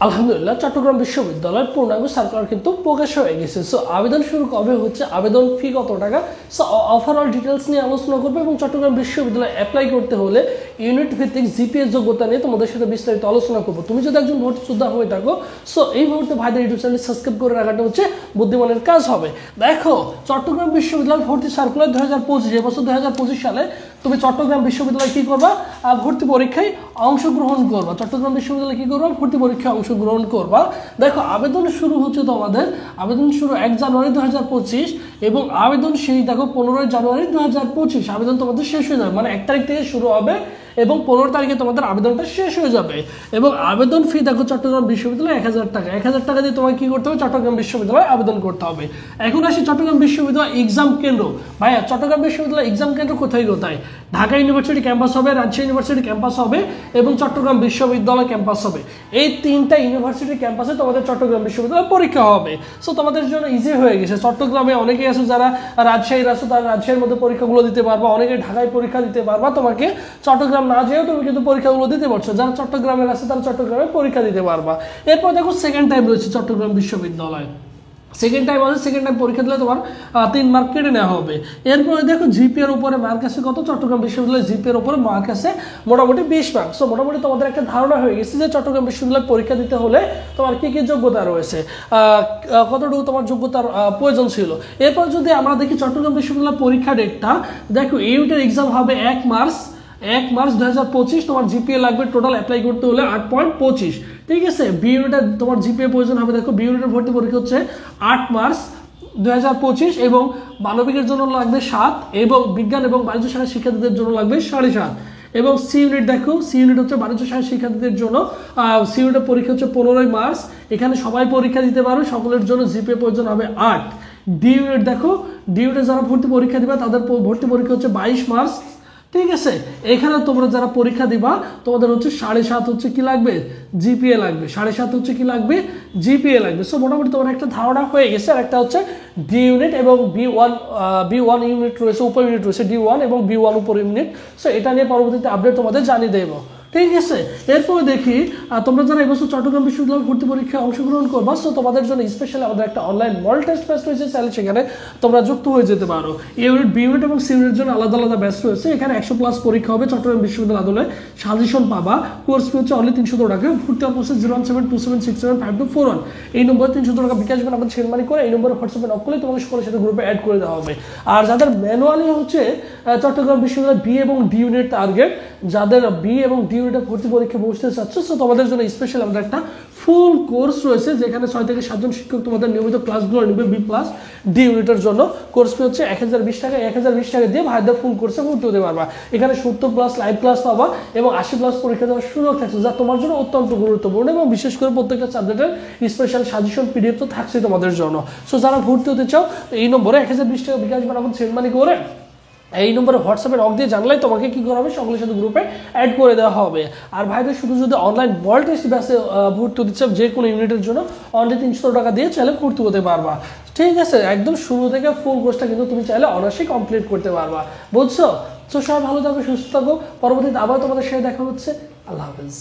আলহামদুলিল্লাহ চট্টগ্রাম বিশ্ববিদ্যালয়ের পূর্ণাঙ্গ সার্কুলার কিন্তু প্রকাশ হয়ে গেছে। সো আবেদন শুরু কবে হচ্ছে, আবেদন ফি কত টাকা, সো ওভারঅল ডিটেলস নিয়ে আলোচনা করবো এবং চট্টগ্রাম বিশ্ববিদ্যালয়ে অ্যাপ্লাই করতে হলে ইউনিট ভিত্তিক জিপিএস যোগ্যতা নিয়ে তোমাদের সাথে বিস্তারিত আলোচনা করবো। তুমি যদি একজন ভর্তি যোদ্ধা হয়ে থাকো, সো এই মুহূর্তে ভাইদের ইউটিউব চ্যানেল সাবস্ক্রাইব করে রাখাটা হচ্ছে বুদ্ধিমানের কাজ হবে। দেখো চট্টগ্রাম বিশ্ববিদ্যালয় ভর্তি সার্কুলার 2025, এবছর 2025 সালে তুমি চট্টগ্রাম বিশ্ববিদ্যালয়ে কি করবা, ভর্তি পরীক্ষায় অংশগ্রহণ করবা। চট্টগ্রাম বিশ্ববিদ্যালয়ে কি করবা, ভর্তি পরীক্ষায় অংশগ্রহণ করবা। দেখো আবেদন শুরু হচ্ছে তোমাদের, আবেদন শুরু 1 জানুয়ারি 2025 এবং আবেদন শেষ দেখো 15 জানুয়ারি 2025। আবেদন তোমাদের শেষ হয়ে যাবে, মানে 1 তারিখ থেকে শুরু হবে এবং 15 তারিখে তোমাদের আবেদনটা শেষ হয়ে যাবে। এবং আবেদন ফি দেখো চট্টগ্রাম বিশ্ববিদ্যালয়ে 1000 টাকা। 1000 টাকা দিয়ে তোমাকে কি করতে হবে, চট্টগ্রাম বিশ্ববিদ্যালয়ে আবেদন করতে হবে। এখন আসি চট্টগ্রাম বিশ্ববিদ্যালয় এক্সাম কেন্দ্র। ভাইয়া চট্টগ্রাম বিশ্ববিদ্যালয় এক্সাম কেন্দ্র কোথায় কোথায়? ঢাকা ইউনিভার্সিটি ক্যাম্পাস হবে, রাজশাহী ইউনিভার্সিটি ক্যাম্পাস হবে এবং চট্টগ্রাম বিশ্ববিদ্যালয় ক্যাম্পাস হবে। এই 3টা ইউনিভার্সিটি ক্যাম্পাসে তোমাদের চট্টগ্রাম বিশ্ববিদ্যালয় পরীক্ষা হবে। সো তোমাদের জন্য ইজি হয়ে গেছে। চট্টগ্রামে অনেকেই আছে যারা রাজশাহীর আছে, তারা রাজশাহীর মধ্যে পরীক্ষাগুলো দিতে পারবা, অনেকে ঢাকায় পরীক্ষা দিতে পারবা। তোমাকে চট্টগ্রাম না যেয়েও তুমি কিন্তু পরীক্ষাগুলো দিতে পারছো। যারা চট্টগ্রামের আছে তারা চট্টগ্রামে পরীক্ষা দিতে পারবা। এরপর দেখো সেকেন্ড টাইম রয়েছে চট্টগ্রাম বিশ্ববিদ্যালয়। সেকেন্ড টাইম আছে, সেকেন্ড টাইম পরীক্ষা দিলে তোমার 3 মার্ক কেটে নেওয়া হবে। এরপরে দেখো জিপিএর উপরে মার্ক আছে কত, চট্টগ্রাম বিশ্ববিদ্যালয়ের জিপিএর উপরে মার্ক আছে মোটামুটি 20 মার্ক। সো মোটামুটি তোমাদের একটা ধারণা হয়ে গেছে যে চট্টগ্রাম বিশ্ববিদ্যালয়ে পরীক্ষা দিতে হলে তোমার কি কি যোগ্যতা রয়েছে, কতটুকু তোমার যোগ্যতার প্রয়োজন ছিল। এরপর যদি আমরা দেখি চট্টগ্রাম বিশ্ববিদ্যালয়ের পরীক্ষা ডেটটা, দেখো ইউনিটের এক্সাম হবে 1 মার্চ 2025। তোমার জিপিএ লাগবে টোটাল অ্যাপ্লাই করতে হলে 8.25, ঠিক আছে। বি ইউনিটের তোমার জিপিএ প্রয়োজন হবে, দেখো বি ইউনিটের ভর্তি পরীক্ষা হচ্ছে 8 মার্চ 2025 এবং মানবিকের জন্য লাগবে 7 এবং বিজ্ঞান এবং বাণিজ্য শাখার শিক্ষার্থীদের জন্য লাগবে 7.5 এবং সি ইউনিট দেখো, সি ইউনিট হচ্ছে বাণিজ্য শাখার শিক্ষার্থীদের জন্য, সি ইউনিটের পরীক্ষা হচ্ছে 15 মার্চ। এখানে সবাই পরীক্ষা দিতে পারো, সকলের জন্য জিপিএ প্রয়োজন হবে 8। ডি ইউনিট দেখো, ডি ইউনিটে যারা ভর্তি পরীক্ষা দিবে তাদের ভর্তি পরীক্ষা হচ্ছে 22 মার্চ, ঠিক আছে। এখানে তোমরা যারা পরীক্ষা দিবা তোমাদের হচ্ছে 7.5 হচ্ছে কি লাগবে, জিপিএ লাগবে। 7.5 হচ্ছে কি লাগবে, জিপিএ লাগবে। সো মোটামুটি তোমার একটা ধারণা হয়ে গেছে। আর একটা হচ্ছে ডি ইউনিট এবং বি ওয়ান ইউনিট রয়েছে, উপর ইউনিট রয়েছে ডি1 এবং বি1 উপর ইউনিট। সো এটা নিয়ে পরবর্তীতে আপডেট তোমাদের জানিয়ে দেবো, ঠিক আছে। এরপরে দেখি তোমরা যারা এবছর চট্টগ্রাম বিশ্ববিদ্যালয় ভর্তি পরীক্ষায় অংশগ্রহণ করবা, সো তোমাদের জন্য স্পেশালি আমাদের একটা অনলাইন মডেল টেস্ট ব্যাচ রয়েছে, চাইলে সেখানে তোমরা যুক্ত হয়ে যেতে পারো। ইউনিট বি ইউনিট এবং সি ইউনিটের জন্য আলাদা আলাদা ব্যাচ রয়েছে। এখানে 100+ পরীক্ষা হবে, চট্টগ্রাম বিশ্ববিদ্যালয় আদলে সাজেশন পাবা। কোর্স ফি হচ্ছে অনলি 300 টাকা। ভর্তি অবশ্যই 01727675241 এই নম্বরে 300 টাকা বিকাশ বা আমাদের সেন্ড মানি করে এই নম্বরে হোয়াটসঅ্যাপে নক করলে তোমাকে সকলের সাথে গ্রুপে অ্যাড করে দেওয়া হবে। আর যাদের ম্যানুয়ালি হচ্ছে চট্টগ্রাম বিশ্ববিদ্যালয় বি এবং ডি ইউনিট টার্গেট, যাদের বি এবং ডি ইউনিটে ভর্তি পরীক্ষা বসতে চাচ্ছ, সো তোমাদের জন্য স্পেশাল আমাদের একটা ফুল কোর্স রয়েছে, যেখানে 6 থেকে 7 জন শিক্ষক তোমাদের নিয়মিত ক্লাসগুলো নেবে বি প্লাস ডি ইউনিটের জন্য। কোর্স ফি হচ্ছে 1020 টাকা। 1020 টাকা দিয়ে ভাইদের ফুল কোর্সে ভর্তি হতে পারবা। এখানে 70+ লাইভ ক্লাস পাবা এবং 80+ পরীক্ষা দেওয়ার সুযোগ থাকছে, যা তোমার জন্য অত্যন্ত গুরুত্বপূর্ণ। এবং বিশেষ করে প্রত্যেকটা সাবজেক্টের স্পেশাল সাজেশন পিডিএফ তো থাকছে তোমাদের জন্য। সো যারা ভর্তি হতে চাও এই নম্বরে 1020 টাকা বিকাশ বা আমাদের সেন্ড মানি করে এই নম্বরে হোয়াটসঅ্যাপে নক দিয়ে জানলে তোমাকে কি করা হবে, সকলের সাথে গ্রুপে অ্যাড করে দেওয়া হবে। আর ভাইদের শুধু যদি অনলাইন মডেল টেস্ট ব্যাচে ভর্তি হতে চাও যে কোনো ইউনিটের জন্য অনলি 300 টাকা দিয়ে চাইলে ভর্তি হতে পারবা, ঠিক আছে। একদম শুরু থেকে ফুল কোর্সটা কিন্তু তুমি চাইলে অনার্সই কমপ্লিট করতে পারবা, বুঝছো। তো সবাই ভালো থাকো, সুস্থ থাকো। পরবর্তীতে আবার তোমাদের সাথে দেখা হচ্ছে। আল্লাহ হাফেজ।